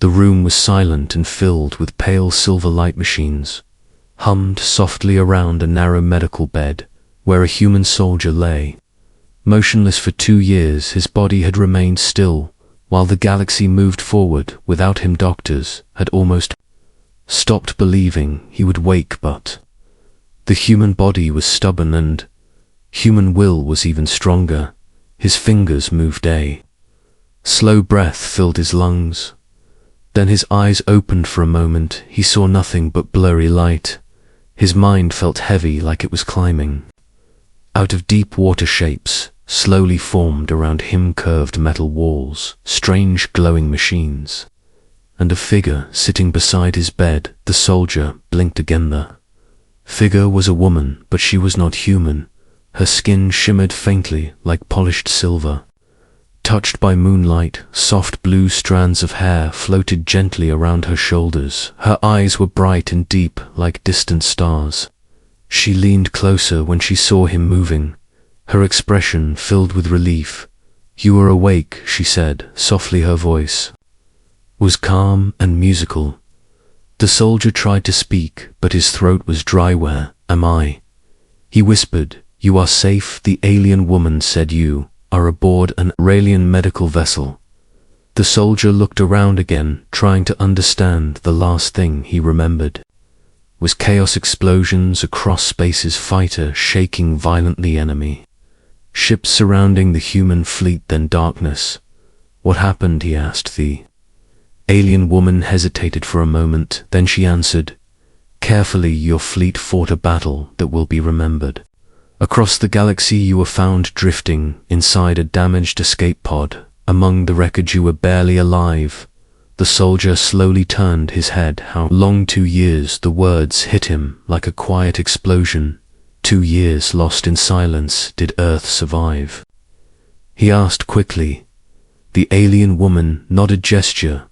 The room was silent and filled with pale silver light machines, hummed softly around a narrow medical bed where a human soldier lay. Motionless for 2 years, his body had remained still, while the galaxy moved forward without him. Doctors had almost stopped believing he would wake, but the human body was stubborn and human will was even stronger. His fingers moved. A slow breath filled his lungs. Then his eyes opened. For a moment he saw nothing but blurry light. His mind felt heavy, like it was climbing out of deep water. Shapes slowly formed around him, curved metal walls, strange glowing machines, and a figure sitting beside his bed. The soldier blinked again. The figure was a woman, but she was not human. Her skin shimmered faintly like polished silver. Touched by moonlight, soft blue strands of hair floated gently around her shoulders. Her eyes were bright and deep like distant stars. She leaned closer when she saw him moving, her expression filled with relief. "You are awake," she said softly. Her voice was calm and musical. The soldier tried to speak, but his throat was dry. "Where am I?" he whispered. "You are safe," the alien woman said. "You are aboard an alien medical vessel." The soldier looked around again, trying to understand. The last thing he remembered was chaos, explosions across spaces, fighter shaking violently, enemy ships surrounding the human fleet, then darkness. "What happened?" he asked. The alien woman hesitated for a moment, then she answered carefully, "Your fleet fought a battle that will be remembered. Across the galaxy you were found drifting inside a damaged escape pod. Among the wreckage you were barely alive." The soldier slowly turned his head. "How long?" 2 years. The words hit him like a quiet explosion. 2 years lost in silence. Did Earth survive?" he asked quickly. The alien woman nodded. Gesture.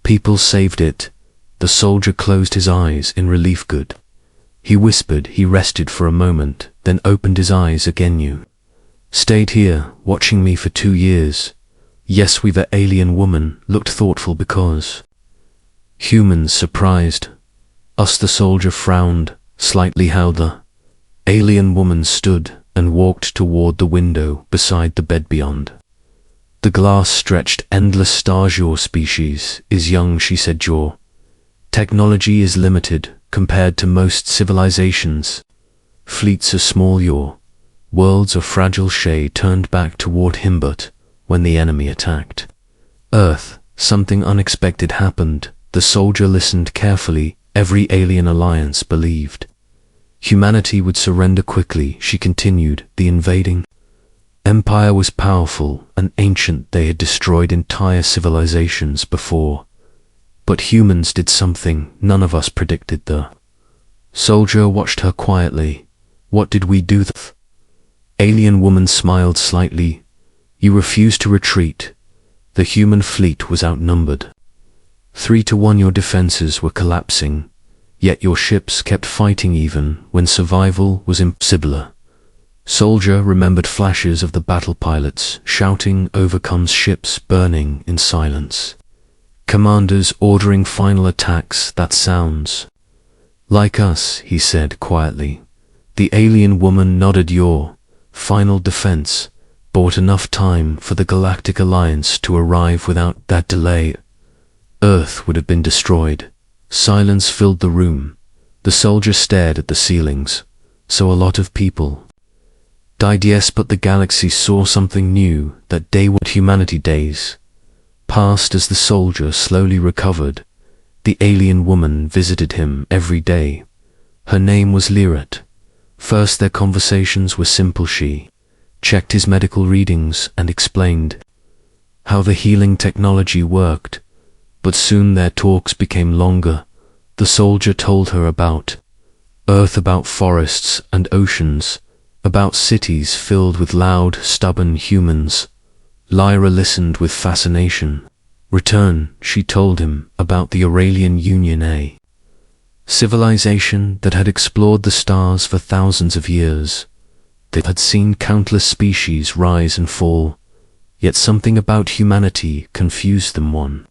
"People saved it." The soldier closed his eyes in relief. "Good," he whispered. He rested for a moment, then opened his eyes again. "You stayed here, watching me for 2 years. "Yes, we." The alien woman looked thoughtful. "Because humans surprised us." The soldier frowned slightly. "How?" The alien woman stood and walked toward the window beside the bed. Beyond the glass stretched endless stars. "Your species is young," she said. "Your technology is limited compared to most civilizations. Fleets are small. Your worlds are fragile." Shay turned back toward him. "But when the enemy attacked Earth, something unexpected happened." The soldier listened carefully. Every alien alliance believed humanity would surrender quickly. She continued. "The invading empire was powerful and ancient. They had destroyed entire civilizations before. But humans did something none of us predicted." The soldier watched her quietly. "What did we do?" The alien woman smiled slightly. "You refused to retreat. The human fleet was outnumbered 3-1. Your defenses were collapsing, yet your ships kept fighting even when survival was impossible." Soldier remembered flashes of the battle pilots shouting over ships burning in silence. Commanders ordering final attacks. "That sounds like us," he said quietly. The alien woman nodded. "Your final defense bought enough time for the Galactic Alliance to arrive. Without that delay, Earth would have been destroyed." Silence filled the room. The soldier stared at the ceilings. "So a lot of people died." "Yes, but the galaxy saw something new that day." What humanity days passed as the soldier slowly recovered. The alien woman visited him every day. Her name was Lirat. First their conversations were simple. She checked his medical readings and explained how the healing technology worked. But soon their talks became longer. The soldier told her about Earth, about forests and oceans, about cities filled with loud, stubborn humans. Lyra listened with fascination. "Return," she told him, about the Aurelian Union, a civilization that had explored the stars for thousands of years. They had seen countless species rise and fall, yet something about humanity confused them. One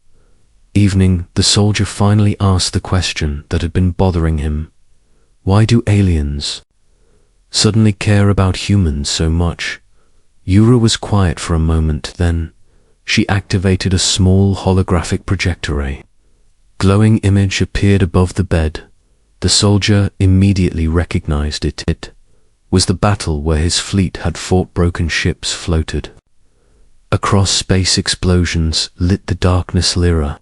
Evening, the soldier finally asked the question that had been bothering him. Why do aliens suddenly care about humans so much? Yura was quiet for a moment, then she activated a small holographic projector. A glowing image appeared above the bed. The soldier immediately recognized it. It was the battle where his fleet had fought. Broken ships floated across space. Explosions lit the darkness. Lyra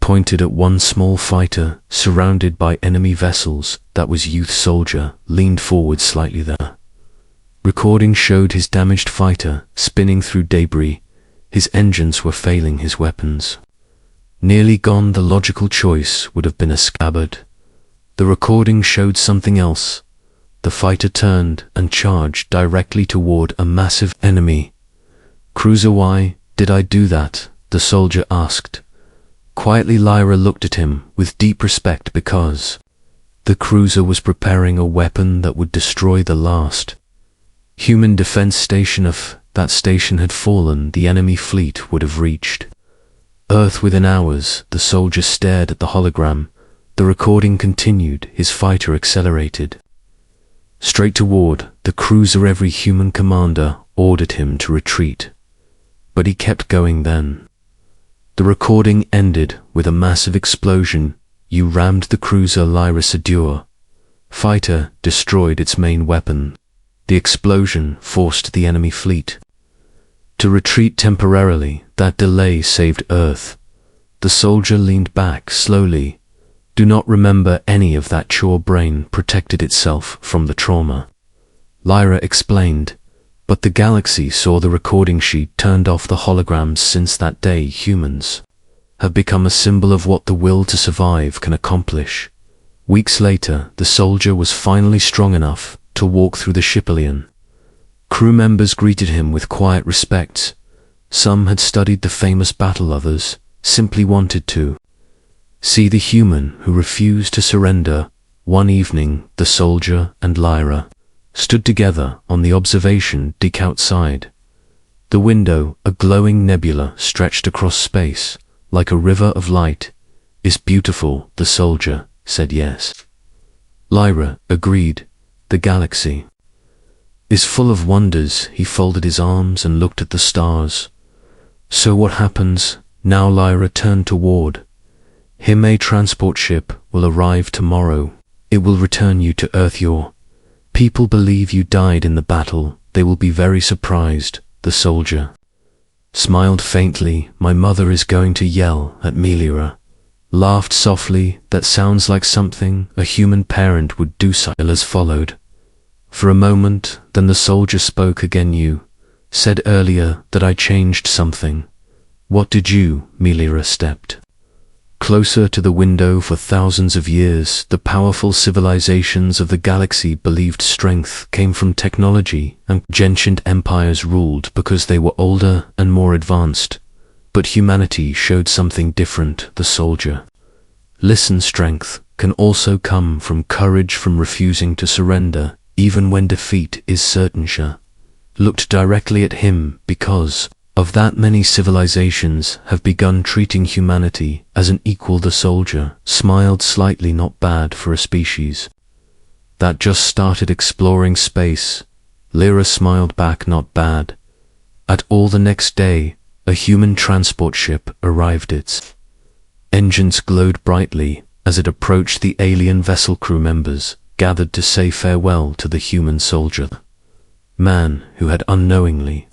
pointed at one small fighter surrounded by enemy vessels. That was youth soldier leaned forward slightly. The recording showed his damaged fighter spinning through debris. His engines were failing, his weapons nearly gone. The logical choice would have been a scabbard. The recording showed something else. The fighter turned and charged directly toward a massive enemy cruiser. Why did I do that? The soldier asked. Quietly, Lyra looked at him with deep respect. Because the cruiser was preparing a weapon that would destroy the last human defense station. If that station had fallen, the enemy fleet would have reached Earth within hours. The soldier stared at the hologram. The recording continued. His fighter accelerated straight toward the cruiser. Every human commander ordered him to retreat, but he kept going. Then the recording ended with a massive explosion. You rammed the cruiser. Lyra said. Your fighter destroyed its main weapon. The explosion forced the enemy fleet to retreat temporarily. That delay saved Earth. The soldier leaned back slowly. Do not remember any of that. Your brain protected itself from the trauma, Lyra explained. But the galaxy saw the recording. She turned off the holograms. Since that day, humans have become a symbol of what the will to survive can accomplish. Weeks later, the soldier was finally strong enough to walk through the ship. Alien crew members greeted him with quiet respect. Some had studied the famous battle, others simply wanted to see the human who refused to surrender. One evening, the soldier and Lyra stood together on the observation deck outside. The window, a glowing nebula, stretched across space like a river of light. Is beautiful, the soldier said. Yes, Lyra agreed. The galaxy is full of wonders. He folded his arms and looked at the stars. So what happens now? Lyra turned toward him. A transport ship will arrive tomorrow. It will return you to Earth. Your people believe you died in the battle. They will be very surprised. The soldier smiled faintly. My mother is going to yell at me. Lyra laughed softly. That sounds like something a human parent would do. Silence followed for a moment. Then the soldier spoke again. You said earlier that I changed something. What did you? Lyra stepped closer to the window. For thousands of years, the powerful civilizations of the galaxy believed strength came from technology, and ancient empires ruled because they were older and more advanced. But humanity showed something different. The soldier listened. Strength can also come from courage, from refusing to surrender, even when defeat is certain. She looked directly at him. Because of that, many civilizations have begun treating humanity as an equal. The soldier smiled slightly. Not bad for a species that just started exploring space. Lyra smiled back. Not bad at all. The next day, a human transport ship arrived. Its engines glowed brightly as it approached the alien vessel. Crew members gathered to say farewell to the human soldier, man who had unknowingly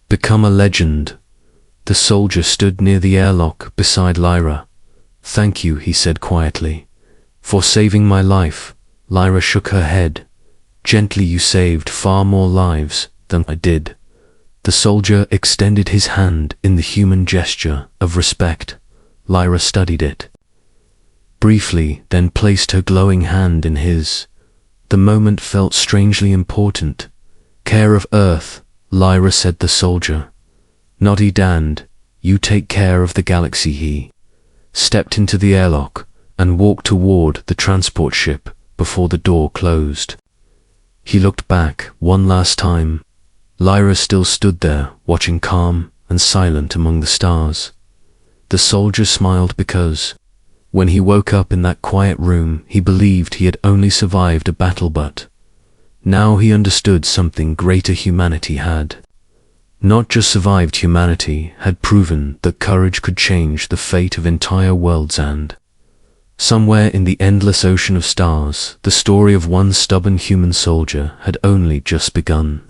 become a legend. The soldier stood near the airlock beside Lyra. Thank you, he said quietly, for saving my life. Lyra shook her head. Gently. You saved far more lives than I did. The soldier extended his hand in the human gesture of respect. Lyra studied it briefly, then placed her glowing hand in his. The moment felt strangely important. Care of Earth, Lyra said. The soldier nodded. And you take care of the galaxy. He stepped into the airlock and walked toward the transport ship before the door closed. He looked back one last time. Lyra still stood there, watching, calm and silent among the stars. The soldier smiled because, when he woke up in that quiet room, he believed he had only survived a battle, but now he understood something greater. Humanity had not just survived, humanity had proven that courage could change the fate of entire worlds, and somewhere in the endless ocean of stars, the story of one stubborn human soldier had only just begun.